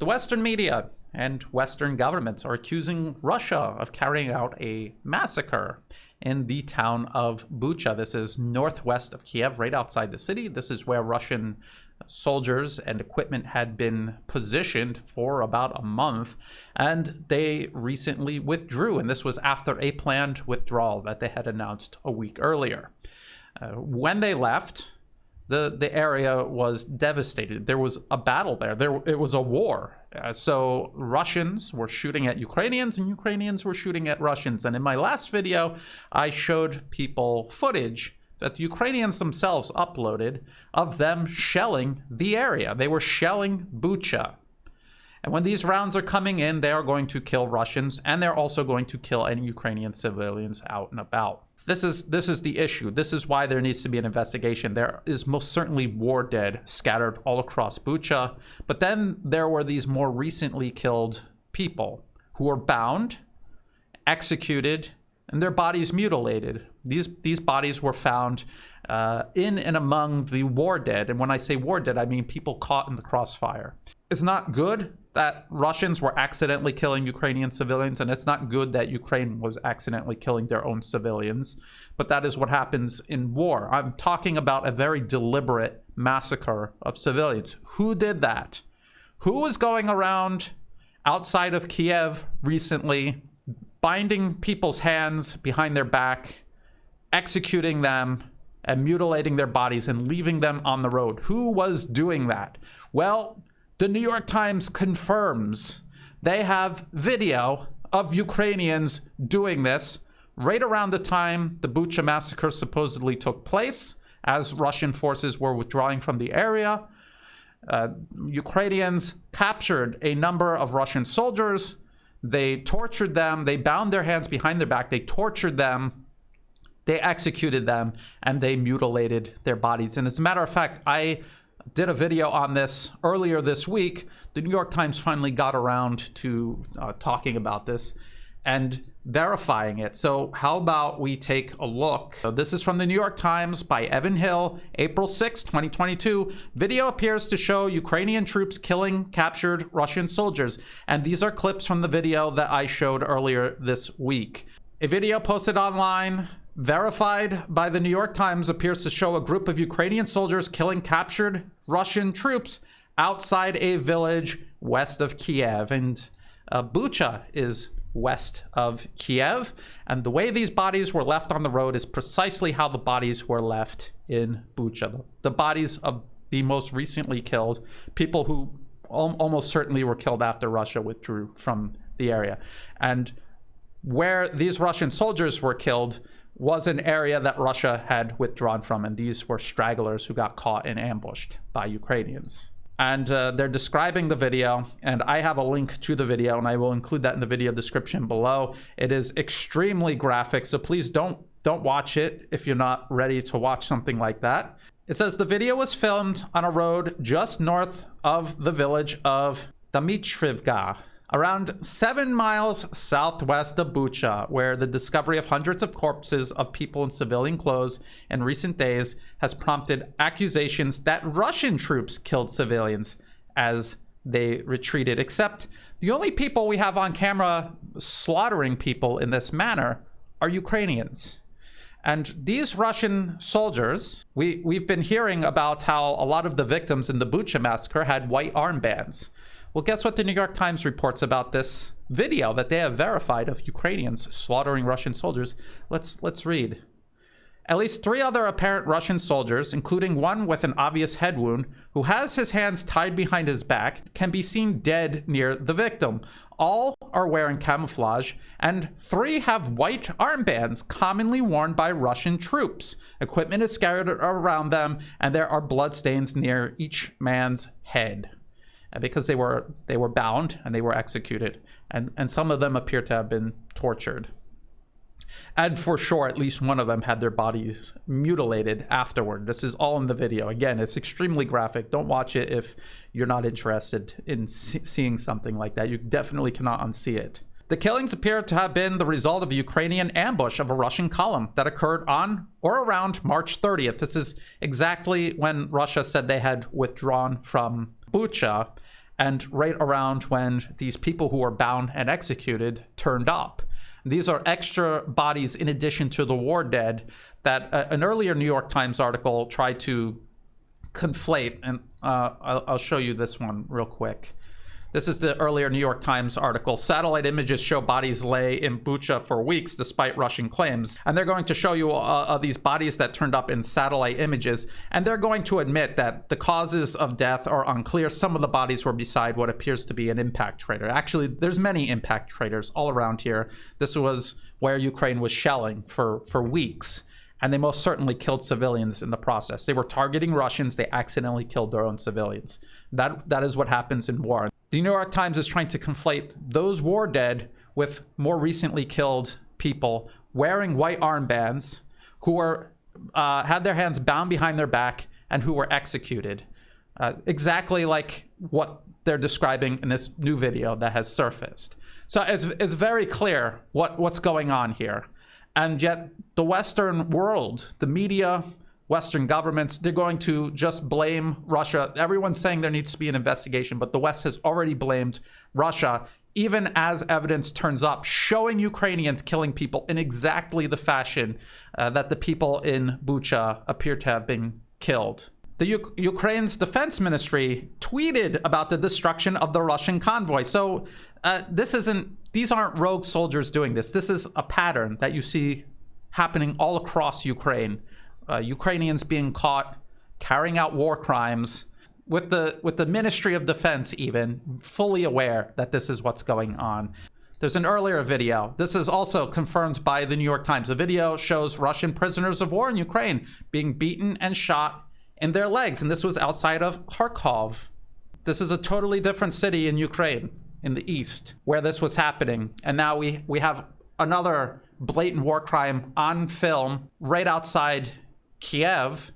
The Western media and Western governments are accusing Russia of carrying out a massacre in the town of Bucha. This is northwest of Kiev, right outside the city. This is where Russian soldiers and equipment had been positioned for about a month, and they recently withdrew, and this was after a planned withdrawal that they had announced a week earlier. When they left, the area was devastated. There was a battle there. It was a war. So Russians were shooting at Ukrainians and Ukrainians were shooting at Russians. And in my last video, I showed people footage that the Ukrainians themselves uploaded of them shelling the area. They were shelling Bucha. And when these rounds are coming in, they are going to kill Russians, and they're also going to kill any Ukrainian civilians out and about. This is the issue. This is why there needs to be an investigation. There is most certainly war dead scattered all across Bucha, but then there were these more recently killed people who were bound, executed, and their bodies mutilated. These bodies were found in and among the war dead. And when I say war dead, I mean people caught in the crossfire. It's not good that Russians were accidentally killing Ukrainian civilians, and it's not good that Ukraine was accidentally killing their own civilians, but that is what happens in war. I'm talking about a very deliberate massacre of civilians. Who did that? Who was going around outside of Kiev recently, binding people's hands behind their back, executing them, and mutilating their bodies and leaving them on the road? Who was doing that? Well, the New York Times confirms they have video of Ukrainians doing this right around the time the Bucha massacre supposedly took place, as Russian forces were withdrawing from the area. Ukrainians captured a number of Russian soldiers. They tortured them. They bound their hands behind their back. They tortured them. They executed them, and they mutilated their bodies. And as a matter of fact, I did a video on this earlier this week. The New York Times finally got around to talking about this and verifying it. So how about we take a look? So this is from the New York Times by Evan Hill, April 6, 2022. Video appears to show Ukrainian troops killing captured Russian soldiers. And these are clips from the video that I showed earlier this week. A video posted online, verified by the New York Times, appears to show a group of Ukrainian soldiers killing captured Russian troops outside a village west of Kiev. And Bucha is west of Kiev. And the way these bodies were left on the road is precisely how the bodies were left in Bucha. The bodies of the most recently killed, people who almost certainly were killed after Russia withdrew from the area. And where these Russian soldiers were killed was an area that Russia had withdrawn from, and these were stragglers who got caught and ambushed by Ukrainians. And they're describing the video, and I have a link to the video, and I will include that in the video description below. It is extremely graphic, so please don't watch it if you're not ready to watch something like that. It says the video was filmed on a road just north of the village of Dmitrivka, around 7 miles southwest of Bucha, where the discovery of hundreds of corpses of people in civilian clothes in recent days has prompted accusations that Russian troops killed civilians as they retreated. Except the only people we have on camera slaughtering people in this manner are Ukrainians. And these Russian soldiers, we've been hearing about how a lot of the victims in the Bucha massacre had white armbands. Well, guess what the New York Times reports about this video that they have verified of Ukrainians slaughtering Russian soldiers? Let's read. At least 3 other apparent Russian soldiers, including one with an obvious head wound, who has his hands tied behind his back, can be seen dead near the victim. All are wearing camouflage, and 3 have white armbands commonly worn by Russian troops. Equipment is scattered around them, and there are bloodstains near each man's head. Because they were bound and they were executed, and some of them appear to have been tortured. And for sure, at least one of them had their bodies mutilated afterward. This is all in the video. Again, it's extremely graphic. Don't watch it if you're not interested in seeing something like that. You definitely cannot unsee it. The killings appear to have been the result of a Ukrainian ambush of a Russian column that occurred on or around March 30th. This is exactly when Russia said they had withdrawn from Bucha. and right around when these people who were bound and executed turned up. These are extra bodies in addition to the war dead that an earlier New York Times article tried to conflate. And I'll show you this one real quick. This is the earlier New York Times article. Satellite images show bodies lay in Bucha for weeks despite Russian claims. And they're going to show you these bodies that turned up in satellite images. And they're going to admit that the causes of death are unclear. Some of the bodies were beside what appears to be an impact crater. Actually, there's many impact craters all around here. This was where Ukraine was shelling for weeks. And they most certainly killed civilians in the process. They were targeting Russians. They accidentally killed their own civilians. That is what happens in war. The New York Times is trying to conflate those war dead with more recently killed people wearing white armbands who had their hands bound behind their back and who were executed. Exactly like what they're describing in this new video that has surfaced. So it's very clear what's going on here. And yet the Western world, the media, Western governments, they're going to just blame Russia. Everyone's saying there needs to be an investigation, but the West has already blamed Russia, even as evidence turns up showing Ukrainians killing people in exactly the fashion that the people in Bucha appear to have been killed. The Ukraine's defense ministry tweeted about the destruction of the Russian convoy. So these aren't rogue soldiers doing this. This is a pattern that you see happening all across Ukraine. Ukrainians being caught carrying out war crimes with the Ministry of Defense even fully aware that this is what's going on. There's an earlier video. This is also confirmed by the New York Times. The video shows Russian prisoners of war in Ukraine being beaten and shot in their legs, and this was outside of Kharkov. This is a totally different city in Ukraine, in the east, where this was happening. And now we have another blatant war crime on film right outside Kiev,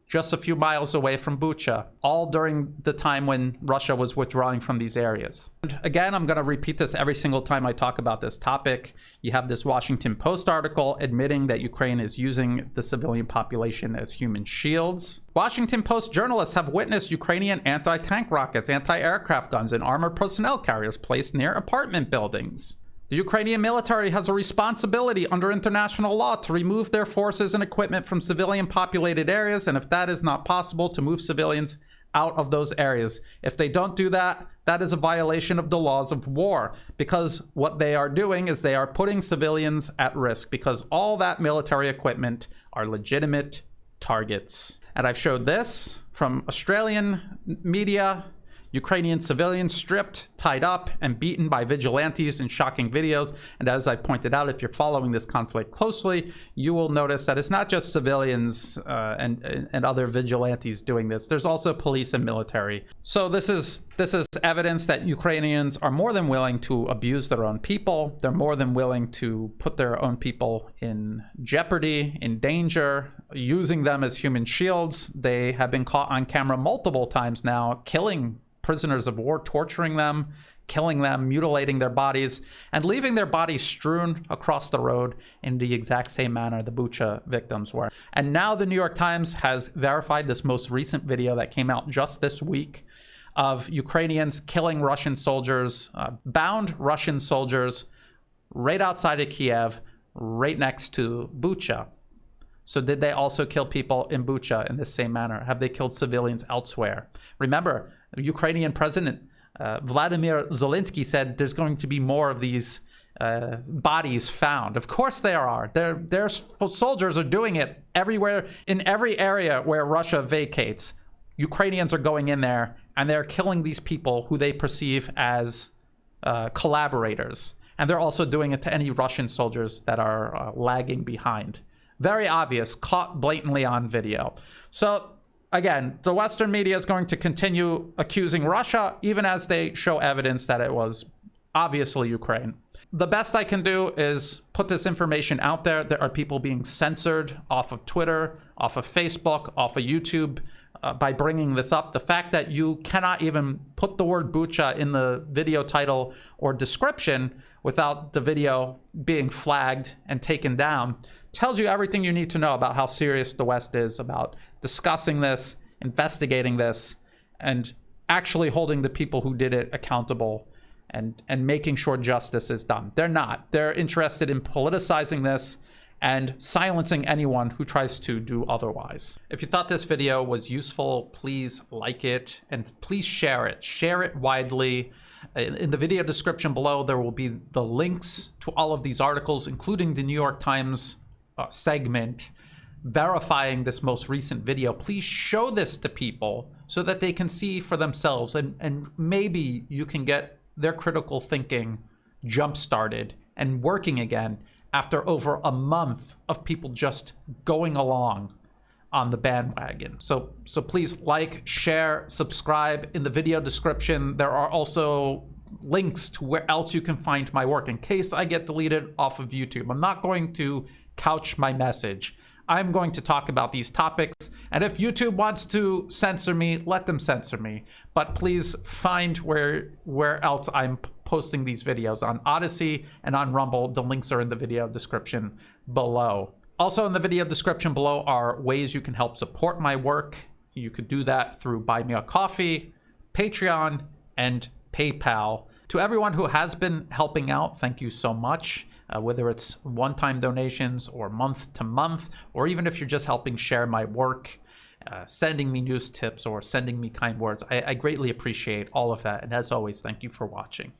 just a few miles away from Bucha, all during the time when Russia was withdrawing from these areas. And again, I'm going to repeat this every single time I talk about this topic. You have this Washington Post article admitting that Ukraine is using the civilian population as human shields. Washington Post journalists have witnessed Ukrainian anti-tank rockets, anti-aircraft guns, and armored personnel carriers placed near apartment buildings. The Ukrainian military has a responsibility under international law to remove their forces and equipment from civilian populated areas, and if that is not possible, to move civilians out of those areas. If they don't do that, that is a violation of the laws of war, because what they are doing is they are putting civilians at risk, because all that military equipment are legitimate targets. And I've showed this from Australian media. Ukrainian civilians stripped, tied up, and beaten by vigilantes in shocking videos. And as I pointed out, if you're following this conflict closely, you will notice that it's not just civilians and other vigilantes doing this. There's also police and military. So this is evidence that Ukrainians are more than willing to abuse their own people. They're more than willing to put their own people in jeopardy, in danger, using them as human shields. They have been caught on camera multiple times now, killing prisoners of war, torturing them, killing them, mutilating their bodies, and leaving their bodies strewn across the road in the exact same manner the Bucha victims were. And now the New York Times has verified this most recent video that came out just this week of Ukrainians killing Russian soldiers, bound Russian soldiers right outside of Kiev, right next to Bucha. So did they also kill people in Bucha in the same manner? Have they killed civilians elsewhere? Remember, Ukrainian President Vladimir Zelensky said there's going to be more of these bodies found. Of course there are. Their soldiers are doing it everywhere, in every area where Russia vacates. Ukrainians are going in there and they're killing these people who they perceive as collaborators. And they're also doing it to any Russian soldiers that are lagging behind. Very obvious, caught blatantly on video. So again, the Western media is going to continue accusing Russia, even as they show evidence that it was obviously Ukraine. The best I can do is put this information out there. There are people being censored off of Twitter, off of Facebook, off of YouTube by bringing this up. The fact that you cannot even put the word Bucha in the video title or description without the video being flagged and taken down tells you everything you need to know about how serious the West is about discussing this, investigating this, and actually holding the people who did it accountable and making sure justice is done. They're not. They're interested in politicizing this and silencing anyone who tries to do otherwise. If you thought this video was useful, please like it and please share it. Share it widely. In the video description below, there will be the links to all of these articles, including the New York Times segment verifying this most recent video. Please show this to people so that they can see for themselves, and maybe you can get their critical thinking jump-started and working again after over a month of people just going along on the bandwagon. So please like, share, subscribe. In the video description, there are also links to where else you can find my work in case I get deleted off of YouTube. I'm not going to couch my message. I'm going to talk about these topics, and if YouTube wants to censor me, let them censor me. But please find where else I'm posting these videos on Odyssey and on Rumble. The links are in the video description below. Also in the video description below are ways you can help support my work. You could do that through Buy Me a Coffee, Patreon, and PayPal. To everyone who has been helping out, thank you so much. Whether it's one-time donations or month-to-month, or even if you're just helping share my work, sending me news tips or sending me kind words, I greatly appreciate all of that. And as always, thank you for watching.